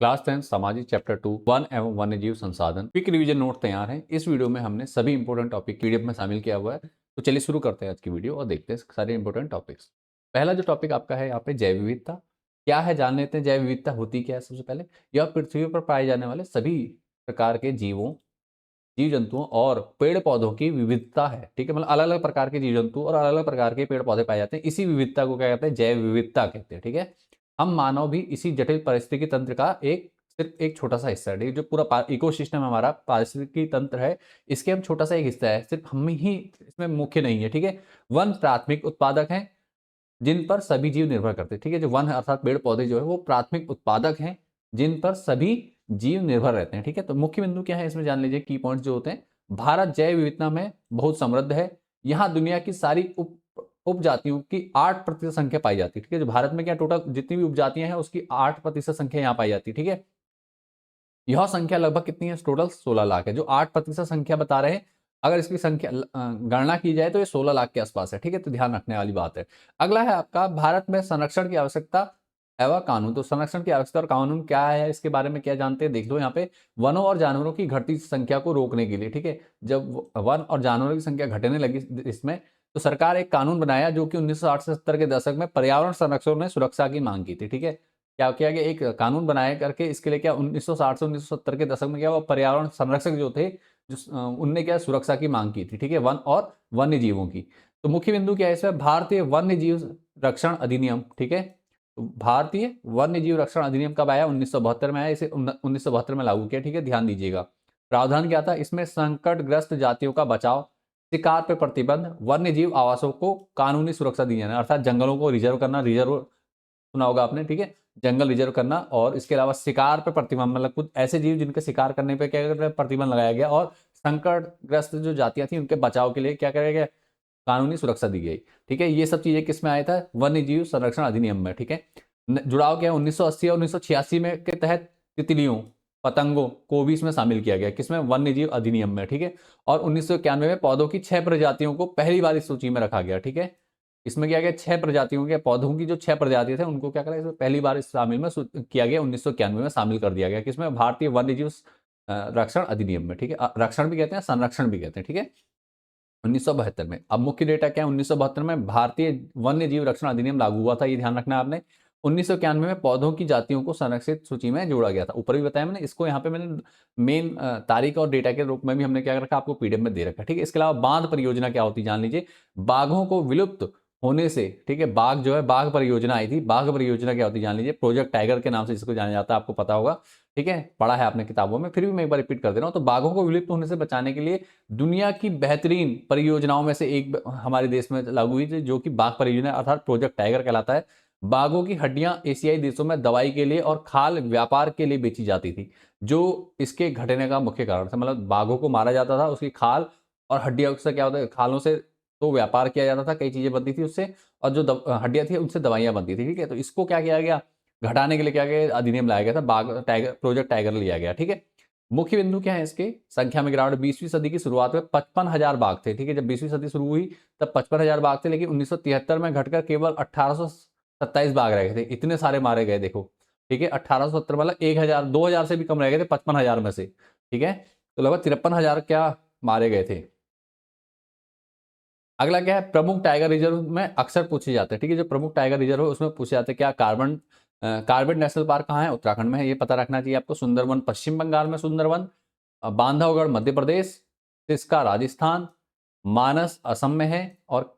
Class 10 सामाजिक chapter 2 one एवं वन्यजीव संसाधन क्विक रिवीजन नोट तैयार है। इस वीडियो में हमने सभी इंपॉर्टेंट टॉपिक पीडीएफ में शामिल किया हुआ है। तो चलिए शुरू करते हैं आज की वीडियो और देखते हैं सारे इंपॉर्टेंट टॉपिक्स। पहला जो टॉपिक आपका है यहाँ पे जैव विविधता क्या है, जान लेते हैं। जैव विविधता होती क्या है? सबसे पहले यह पृथ्वी पर पाए जाने वाले सभी प्रकार के जीवों, जीव जंतुओं और पेड़ पौधों की विविधता है। ठीक है, मतलब अलग अलग प्रकार के जीव जंतु और अलग अलग प्रकार के पेड़ पौधे पाए जाते हैं। इसी विविधता को क्या कहते हैं? जैव विविधता कहते हैं। ठीक है, हम मानव भी इसी जटिल पारिस्थितिकी तंत्र का सिर्फ एक छोटा सा हिस्सा है। ठीक है, जो पूरा इकोसिस्टम हमारा पारिस्थितिकी तंत्र है, इसके हम छोटा सा एक हिस्सा है, सिर्फ हम ही इसमें मुख्य नहीं है। ठीक है, वन प्राथमिक उत्पादक हैं जिन पर सभी जीव निर्भर करते हैं। ठीक है, जो वन अर्थात पेड़ पौधे जो है वो प्राथमिक उत्पादक हैं जिन पर सभी जीव निर्भर रहते हैं। ठीक है, तो मुख्य बिंदु क्या है इसमें जान लीजिए। की पॉइंट्स जो होते हैं, भारत जैव विविधता में बहुत समृद्ध है। यहाँ दुनिया की सारी उपजातियों की 8% संख्या पाई जाती है। ठीक है, जो भारत में क्या टोटल जितनी भी उपजातियां हैं उसकी 8% संख्या यहाँ पाई जाती है। ठीक है, यह संख्या लगभग कितनी है? टोटल 16 लाख है। जो 8% संख्या बता रहे हैं, अगर इसकी संख्या गणना की जाए तो ये 16 लाख के आसपास है। ठीक है, तो ध्यान रखने वाली बात है। अगला है आपका भारत में संरक्षण की आवश्यकता एवं कानून। तो संरक्षण की आवश्यकता और कानून क्या है, इसके बारे में क्या जानते हैं देख लो यहाँ पे। वनों और जानवरों की घटती संख्या को रोकने के लिए, ठीक है, जब वन और जानवरों की संख्या घटने लगी इसमें, तो सरकार एक कानून बनाया जो कि 1960 से 70 के दशक में पर्यावरण संरक्षण में सुरक्षा की मांग की थी। ठीक है, क्या किया गया, एक कानून बनाया करके इसके लिए क्या 1960 से 1970 के दशक में क्या हुआ, पर्यावरण संरक्षक जो थे, जो उनने क्या सुरक्षा की मांग की थी। ठीक है, वन और वन्य जीवों की। तो मुख्य बिंदु क्या है इसमें? भारतीय वन्य जीव रक्षण अधिनियम। ठीक है, तो भारतीय वन्य जीव रक्षण अधिनियम कब आया? 1972 में आया। इसे 1972 में लागू किया। ठीक है, ध्यान दीजिएगा। प्रावधान क्या था इसमें? संकटग्रस्त जातियों का बचाव, शिकार पर प्रतिबंध, वन्य जीव आवासों को कानूनी सुरक्षा दी जाना, अर्थात जंगलों को रिजर्व करना, रिजर्व सुना होगा आपने। ठीक है, जंगल रिजर्व करना, और इसके अलावा शिकार पर प्रतिबंध, मतलब कुछ ऐसे जीव जिनके शिकार करने पे क्या कहते हैं प्रतिबंध लगाया गया, और संकटग्रस्त जो जातियां थी उनके बचाव के लिए क्या किया गया, कानूनी सुरक्षा दी गई। ठीक है, ये सब चीजें किसमें आया था? वन्य जीव संरक्षण अधिनियम में। ठीक है, जुड़ाव क्या है? 1980 और 1986 में के तहत तितलियों, पतंगों को भी इसमें शामिल किया गया। किसमें? वन्य जीव अधिनियम में। ठीक है, और 1991 में पौधों की 6 प्रजातियों को पहली बार इस सूची में रखा गया। ठीक है, इसमें क्या गया, 6 प्रजातियों के पौधों की जो 6 प्रजातियां थे उनको क्या करा, इसमें पहली बार इस शामिल में किया गया। 1991 में शामिल कर दिया गया। किसमें? भारतीय वन्य जीव रक्षण अधिनियम में। ठीक है, रक्षण भी कहते हैं, संरक्षण भी कहते हैं। ठीक है, 1972 में। अब मुख्य डेटा क्या है? 1972 में भारतीय वन्य जीव रक्षण अधिनियम लागू हुआ था, ये ध्यान रखना है आपने। 1991 में पौधों की जातियों को संरक्षित सूची में जोड़ा गया था। ऊपर भी बताया मैंने, इसको यहाँ पे मैंने मेन तारीख और डेटा के रूप में भी हमने क्या रखा, आपको पीडीएफ में दे रखा है। ठीक है, इसके अलावा बांध परियोजना क्या होती है जान लीजिए। बाघों को विलुप्त होने से, ठीक है, बाघ जो है, बाघ परियोजना आई थी। बाघ परियोजना क्या होती है जान लीजिए। प्रोजेक्ट टाइगर के नाम से जिसको जाना जाता है, आपको पता होगा। ठीक है, पढ़ा है आपने किताबों में, फिर भी मैं एक बार रिपीट कर दे रहा हूं। तो बाघों को विलुप्त होने से बचाने के लिए दुनिया की बेहतरीन परियोजनाओं में से एक हमारे देश में लागू हुई थी, जो कि बाघ परियोजना अर्थात प्रोजेक्ट टाइगर कहलाता है। बाघों की हड्डियां एशियाई देशों में दवाई के लिए और खाल व्यापार के लिए बेची जाती थी, जो इसके घटने का मुख्य कारण था। मतलब बाघों को मारा जाता था, उसकी खाल और हड्डियों से क्या होता है, खालों से तो व्यापार किया जाता था, कई चीजें बनती थी उससे, और जो हड्डियां थी उनसे दवाइयां बनती थी। ठीक है, तो इसको क्या किया गया, घटाने के लिए क्या गया, अधिनियम लाया गया था, बाघ टाइगर, प्रोजेक्ट टाइगर लिया गया। ठीक है, मुख्य बिंदु क्या है इसके? संख्या में गिरावट। 20वीं सदी की शुरुआत में 55,000 बाघ थे। ठीक है, जब 20वीं सदी शुरू हुई तब 55,000 बाघ थे, लेकिन 1973 में घटकर केवल 1827 बाघ रह गए थे। इतने सारे मारे गए देखो। ठीक है, 1870 मतलब 1000, 2000 से भी कम रह गए थे 55,000 में से। ठीक है, तो लगभग 53,000 क्या मारे गए थे। अगला क्या है? प्रमुख टाइगर रिजर्व में अक्सर पूछे जाते हैं। ठीक है, जो प्रमुख टाइगर रिजर्व है उसमें पूछे जाते हैं क्या, कार्बन नेशनल पार्क कहाँ है? उत्तराखंड में है, ये पता रखना चाहिए आपको। सुंदरवन पश्चिम बंगाल में, सुंदरवन बांधवगढ़ मध्य प्रदेश, सिस्का राजस्थान, मानस असम में है, और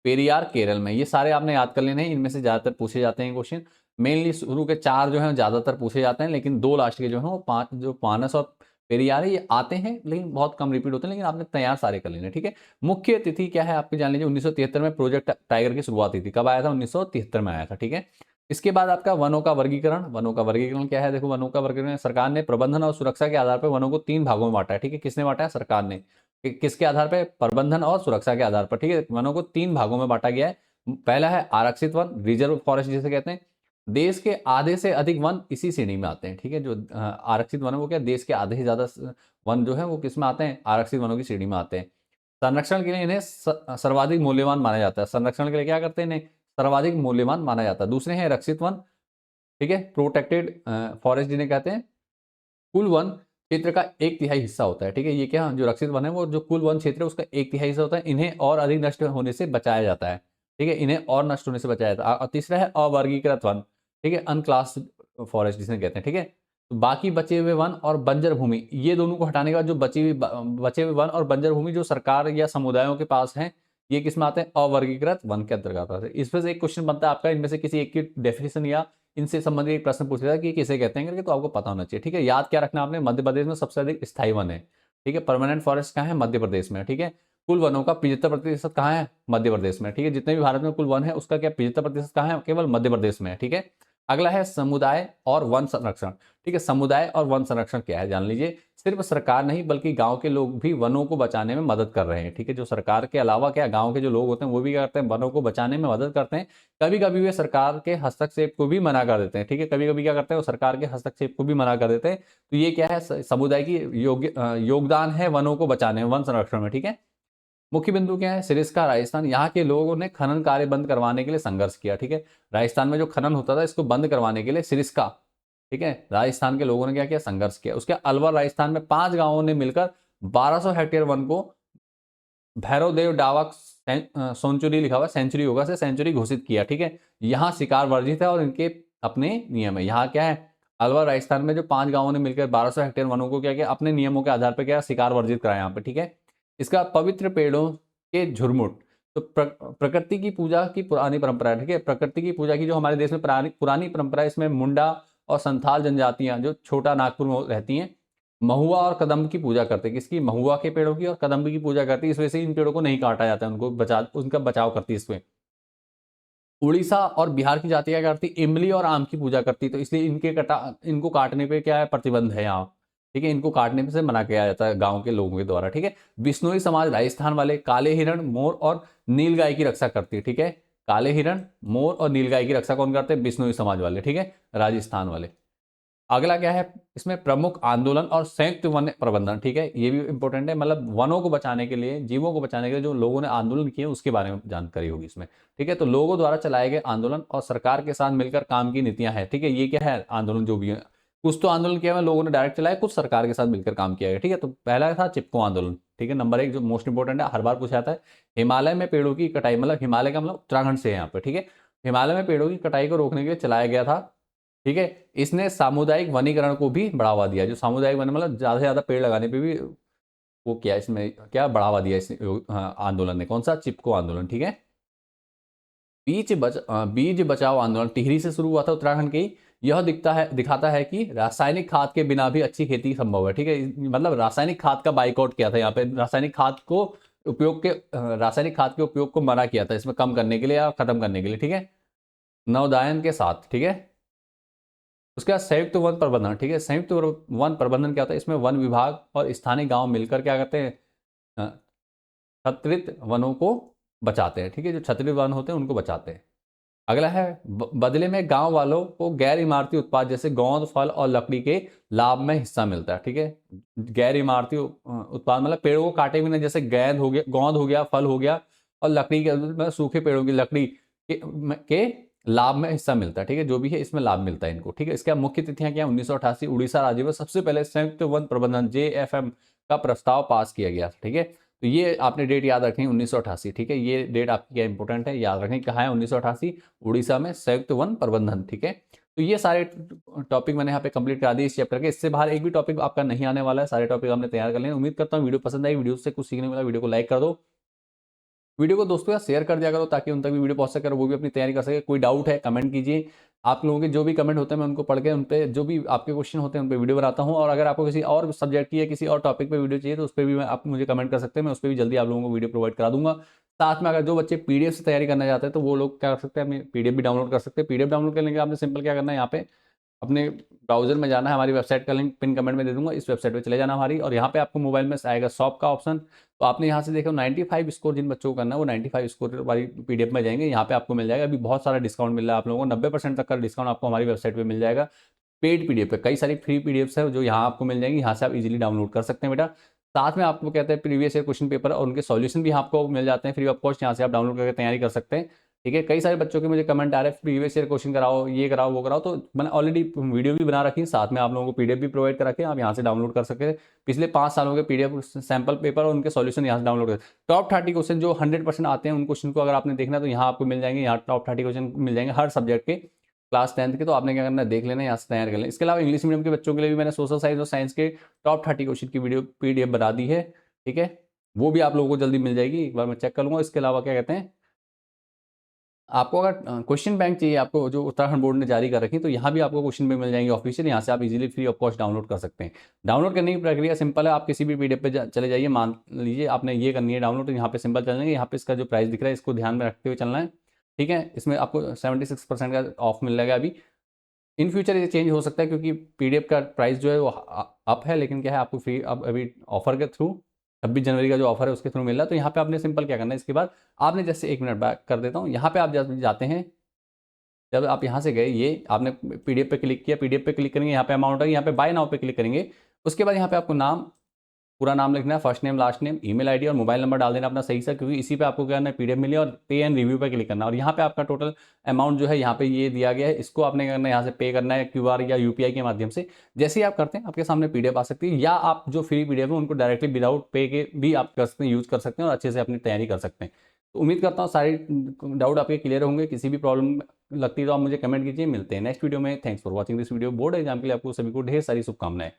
पेरियार केरल में। ये सारे आपने याद कर लेने हैं, इनमें से ज्यादातर पूछे जाते हैं क्वेश्चन। मेनली शुरू के 4 जो हैं ज्यादातर पूछे जाते हैं, लेकिन 2 लास्ट के जो हैं वो 5, जो मानस और पेरियार है, ये आते हैं लेकिन बहुत कम रिपीट होते हैं, लेकिन आपने तैयार सारे कर लेने। ठीक है, मुख्य तिथि क्या है आपकी जान लीजिए। 1973 में प्रोजेक्ट टाइगर की शुरुआत हुई थी। कब आया था? 1973 में आया था। ठीक है, इसके बाद आपका वनों का वर्गीकरण। वनों का वर्गीकरण क्या है? देखो, वनों का वर्गीकरण सरकार ने प्रबंधन और सुरक्षा के आधार पर वनों को 3 भागों में बांटा है। ठीक है, किसने बांटा है? सरकार ने। किसके आधार पर? प्रबंधन और सुरक्षा के आधार पर। ठीक है, वनों को 3 भागों में बांटा गया है। पहला है आरक्षित वन, रिजर्व फॉरेस्ट जिसे कहते हैं। देश के आधे से अधिक वन इसी श्रेणी में आते हैं। ठीक है, जो आरक्षित वन है वो क्या, देश के आधे से ज्यादा वन जो है वो किस में आते हैं? आरक्षित वनों की श्रेणी में आते हैं। संरक्षण के लिए इन्हें सर्वाधिक मूल्यवान माना जाता है। संरक्षण के लिए क्या करते हैं? इन्हें सर्वाधिक मूल्यवान माना जाता है। दूसरे हैं रक्षित वन, ठीक है। प्रोटेक्टेड फॉरेस्ट जिन्हें कहते हैं, कुल वन क्षेत्र का 1/3 हिस्सा होता है। ठीक है, ये क्या जो रक्षित वन है वो जो कुल वन क्षेत्र है उसका 1/3 हिस्सा होता है। इन्हें और अधिक नष्ट होने से बचाया जाता है। ठीक है, इन्हें और नष्ट होने से बचाया जाता है। और तीसरा है अवर्गीकृत वन, ठीक है, अनक्लास्ड फॉरेस्ट जिसे कहते हैं। ठीक है, तो बाकी बचे हुए वन और बंजर भूमि, ये दोनों को हटाने के बाद जो बचे हुए वन और बंजर भूमि जो सरकार या समुदायों के पास है, ये किस में आते हैं, अवर्गीकृत वन के अंतर्गत आते हैं। इसमें से एक क्वेश्चन बनता है आपका, इनमें से किसी एक की डेफिनेशन या इनसे संबंधित एक प्रश्न पूछ रहा है कि किसे कहते हैं करके, तो आपको पता होना चाहिए। ठीक है, याद क्या रखना आपने, मध्य प्रदेश में सबसे अधिक स्थायी वन है। ठीक है, परमानेंट फॉरेस्ट कहाँ है, मध्य प्रदेश में। ठीक है, कुल वनों का 75% कहाँ है, मध्य प्रदेश में। ठीक है, जितने भी भारत में कुल वन है उसका क्या 75% कहाँ है, केवल मध्य प्रदेश में है। ठीक है, अगला है समुदाय और वन संरक्षण। ठीक है, समुदाय और वन संरक्षण क्या है जान लीजिए। सिर्फ सरकार नहीं बल्कि गांव के लोग भी वनों को बचाने में मदद कर रहे हैं। ठीक है, जो सरकार के अलावा क्या गांव के जो लोग होते हैं वो भी क्या करते हैं, वनों को बचाने में मदद करते हैं। कभी कभी वे सरकार के हस्तक्षेप को भी मना कर देते हैं। ठीक है, कभी कभी क्या करते हैं वो सरकार के हस्तक्षेप को भी मना कर देते हैं। तो ये क्या है, समुदाय की योगदान है वनों को बचाने में, वन संरक्षण में। ठीक है, मुख्य बिंदु क्या है, सिरिस्का राजस्थान, यहाँ के लोगों ने खनन कार्य बंद करवाने के लिए संघर्ष किया। ठीक है, राजस्थान में जो खनन होता था इसको बंद करवाने के लिए सिरिस्का, ठीक है, राजस्थान के लोगों ने क्या किया, संघर्ष किया। उसके अलवर राजस्थान में 5 गांवों ने मिलकर 1200 हेक्टेयर वन को भैरवदेव डावक सेंचुरी लिखा हुआ, सेंचुरी होगा से सेंचुरी घोषित किया। ठीक है, यहाँ शिकार वर्जित है और इनके अपने नियम है। यहाँ क्या है, अलवर राजस्थान में जो 5 गांवों ने मिलकर 1200 हेक्टेयर वनों को क्या किया, अपने नियमों के आधार पर क्या शिकार वर्जित कराया यहाँ पे। ठीक है, इसका पवित्र पेड़ों के झुरमुट, तो प्रकृति की पूजा की पुरानी परंपरा है। ठीक है, प्रकृति की पूजा की जो हमारे देश में पुरानी परंपरा है, इसमें मुंडा और संथाल जनजातियां जो छोटा नागपुर में रहती हैं, महुआ और कदम्ब की पूजा करते हैं। किसकी, महुआ के पेड़ों की और कदम्ब की पूजा करती है। इस वजह से इन पेड़ों को नहीं काटा जाता है, उनका बचाव करती है इसमें। उड़ीसा और बिहार की जातियां क्या करती, इमली और आम की पूजा करती, तो इसलिए इनको काटने पे क्या है, प्रतिबंध है यहाँ। ठीक है, इनको काटने से मना किया जाता है गांव के लोगों के द्वारा। ठीक है, बिश्नोई समाज राजस्थान वाले काले हिरण, मोर और नीलगाय की रक्षा करती है। ठीक है, काले हिरण, मोर और नीलगाय की रक्षा कौन करते हैं, बिश्नोई समाज वाले। ठीक है, राजस्थान वाले। अगला क्या है, इसमें प्रमुख आंदोलन और संयुक्त वन प्रबंधन। ठीक है, ये भी इंपॉर्टेंट है, मतलब वनों को बचाने के लिए, जीवों को बचाने के लिए जो लोगों ने आंदोलन किए उसके बारे में जानकारी होगी इसमें। ठीक है, तो लोगों द्वारा चलाए गए आंदोलन और सरकार के साथ मिलकर काम की नीतियां हैं। ठीक है, ये क्या है, आंदोलन जो भी है, कुछ तो आंदोलन किया है लोगों ने डायरेक्ट चलाया, कुछ सरकार के साथ मिलकर काम किया गया। ठीक है, तो पहला था चिपको आंदोलन। ठीक है, नंबर 1 जो मोस्ट इंपॉर्टेंट है, हर बार पूछा जाता है, हिमालय में पेड़ों की कटाई, मतलब हिमालय का मतलब उत्तराखंड से है यहाँ पे। ठीक है, हिमालय में पेड़ों की कटाई को रोकने के लिए चलाया गया था। ठीक है, इसने सामुदायिक वनीकरण को भी बढ़ावा दिया। जो सामुदायिक वन मतलब ज्यादा से ज्यादा पेड़ लगाने पे भी वो क्या, इसमें क्या बढ़ावा दिया इस आंदोलन ने, कौन सा, चिपको आंदोलन। ठीक है, बीज बचाओ आंदोलन टिहरी से शुरू हुआ था, उत्तराखंड के। यह दिखाता है कि रासायनिक खाद के बिना भी अच्छी खेती संभव है। ठीक है, मतलब रासायनिक खाद का बाइकआउट किया था यहाँ पे, रासायनिक खाद के उपयोग को मना किया था, इसमें कम करने के लिए या खत्म करने के लिए। ठीक है, नवोदायन के साथ। ठीक है, उसके बाद संयुक्त वन प्रबंधन। ठीक है, संयुक्त वन प्रबंधन क्या होता है, इसमें वन विभाग और स्थानीय गांव मिलकर क्या करते हैं, छत्रित वनों को बचाते हैं। ठीक है, जो छत्रित वन होते हैं उनको बचाते हैं। अगला है बदले में गांव वालों को गैर इमारती उत्पाद जैसे गोंद, फल और लकड़ी के लाभ में हिस्सा मिलता है। ठीक है, गैर इमारती उत्पाद मतलब पेड़ों को काटे बिना, जैसे गोंद हो गया, फल हो गया और लकड़ी के मतलब सूखे पेड़ों की लकड़ी के लाभ में हिस्सा मिलता है। ठीक है, जो भी है इसमें लाभ मिलता है इनको। ठीक है, इसका मुख्य तिथियां क्या है, 1988 उड़ीसा राज्य में सबसे पहले संयुक्त वन प्रबंधन JFM का प्रस्ताव पास किया गया। ठीक है, तो ये आपने डेट याद रखनी है, 1988। ठीक है, ये डेट आपकी क्या इंपॉर्टेंट है, याद रखें, कहाँ है, 1988 उड़ीसा में संयुक्त वन प्रबंधन। ठीक है, तो ये सारे टॉपिक मैंने यहाँ पे कंप्लीट करा दिए इस चैप्टर के। इससे बाहर एक भी टॉपिक आपका नहीं आने वाला है, सारे टॉपिक हमने तैयार कर लिए। उम्मीद करता हूँ वीडियो पसंद आई, वीडियो से कुछ सीखने मिला, वीडियो को लाइक कर दो, वीडियो को दोस्तों या शेयर कर दिया करो ताकि उन तक भी वीडियो पहुंच सके और वो भी अपनी तैयारी कर सके। कोई डाउट है कमेंट कीजिए, आप लोगों के जो भी कमेंट होते हैं मैं उनको पढ़ के उन पे जो भी आपके क्वेश्चन होते हैं उन पे वीडियो बनाता हूं। और अगर आपको किसी और सब्जेक्ट की या किसी और टॉपिक पे वीडियो चाहिए तो उस पर भी आप मुझे कमेंट कर सकते हैं, मैं उस पर भी जल्दी आप लोगों को वीडियो प्रोवाइड करा दूंगा। साथ में अगर जो बच्चे पीडीएफ से तैयारी करना चाहते हैं तो वो लोग क्या कर सकते हैं, अपनी पीडीएफ भी डाउनलोड कर सकते हैं। पीडीएफ डाउनलोड करने के लिए आपने सिंपल क्या करना है, यहाँ पे अपने ब्राउजर में जाना है, हमारी वेबसाइट का लिंक पिन कमेंट में दे दूंगा, इस वेबसाइट पे चले जाना हमारी, और यहाँ पे आपको मोबाइल में आएगा शॉप का ऑप्शन। तो आपने यहाँ से देखो 95 स्कोर जिन बच्चों को करना है वो 95 स्कोर वाली पीडीएफ में जाएंगे, यहाँ पे आपको मिल जाएगा। अभी बहुत सारा डिस्काउंट मिल रहा है आप लोगों को, 90% तक का डिस्काउंट आपको हमारी वेबसाइट पर मिल जाएगा। पेड पीडीएफ पे कई सारी फ्री पीडीएफ्स है जो यहाँ आपको मिल जाएंगी, यहाँ से आप इजीली डाउनलोड कर सकते हैं बेटा। साथ में आपको कहते हैं प्रीवियस ईयर क्वेश्चन पेपर और उनके सॉल्यूशन भी आपको मिल जाते हैं फ्री ऑफ कॉस्ट, यहाँ से आप डाउनलोड करके तैयारी कर सकते हैं। ठीक है। कई सारे बच्चों के मुझे कमेंट आ रहे हैं प्रीवियस ईयर क्वेश्चन कराओ, ये कराओ, वो कराओ, तो मैंने ऑलरेडी वीडियो भी बना रखी है, साथ में आप लोगों को पीडीएफ भी प्रोवाइड करा के आप यहाँ से डाउनलोड कर सकते हैं। पिछले 5 सालों के पीडीएफ सैंपल पेपर और उनके सॉल्यूशन यहाँ से डाउनलोड कर। टॉप 30 क्वेश्चन जो 100% आते हैं उन क्वेश्चन को अगर आपने देखना है तो यहाँ आपको मिल जाएंगे। यहाँ टॉप 30 क्वेश्चन मिल जाएंगे हर सब्जेक्ट के, क्लास 10th के। तो आपने क्या करना है, देख लेना, यहाँ से तैयार कर लेना। इसके अलावा इंग्लिश मीडियम के बच्चों के लिए भी मैंने सोशल साइंस और साइंस के टॉप 30 क्वेश्चन की वीडियो पीडीएफ बना दी है। ठीक है, वो भी आप लोगों को जल्दी मिल जाएगी, एक बार मैं चेक कर लूँगा। इसके अलावा क्या कहते हैं, आपको अगर क्वेश्चन बैंक चाहिए, आपको जो उत्तराखंड बोर्ड ने जारी कर रखी है, तो यहाँ भी आपको क्वेश्चन बैंक मिल जाएंगे ऑफिशियल। यहाँ से आप easily free of cost download कर सकते हैं। डाउनलोड करने की प्रक्रिया सिंपल है, आप किसी भी पीडीएफ पे चले जाइए। मान लीजिए आपने ये करनी है डाउनलोड, तो यहाँ पे सिंपल चल जाएंगे। यहाँ पे इसका जो प्राइस दिख रहा है इसको ध्यान में रखते हुए चलना है। ठीक है, इसमें आपको 76% का ऑफ मिल जाएगा अभी। इन फ्यूचर ये चेंज हो सकता है क्योंकि पीडीएफ का प्राइस जो है वो अप है, लेकिन क्या है, आपको फ्री अब अभी ऑफर के थ्रू 26 जनवरी का जो ऑफर है उसके थ्रू मिल रहा है। तो यहाँ पे आपने सिंपल क्या करना है, इसके बाद आपने जैसे 1 मिनट बैक कर देता हूँ, यहाँ पे आप जाते हैं। जब आप यहाँ से गए, ये आपने पीडीएफ पे क्लिक किया, पीडीएफ पे क्लिक करेंगे, यहाँ पे अमाउंट है, यहाँ पे बाय नाउ पे क्लिक करेंगे। उसके बाद यहाँ पे आपको नाम, पूरा नाम लिखना है, first name last name, email ID और मोबाइल नंबर डाल देना अपना सही से, क्योंकि इसी पे आपको क्या करना है, पीडीएफ मिली, और पे एंड रिव्यू पे क्लिक करना है। और यहाँ पे आपका टोटल अमाउंट जो है यहाँ पे ये दिया गया है, इसको आपने क्या करना है, यहाँ से पे करना है क्यूआर या यूपीआई के माध्यम से। जैसे ही आप करते हैं आपके सामने पीडीएफ आ सकती है, या आप जो फ्री पीडीएफ है उनको डायरेक्टली विदाउट पे के भी आप कर सकते हैं, यूज कर सकते हैं और अच्छे से अपनी तैयारी कर सकते हैं। तो उम्मीद करता हूँ सारे डाउट आपके क्लियर होंगे। किसी भी प्रॉब्लम लगती है तो आप मुझे कमेंट कीजिए। मिलते हैं नेक्स्ट वीडियो में। Thanks for watching this video. Board exam के लिए आपको सभी को ढेर सारी शुभकामनाएं।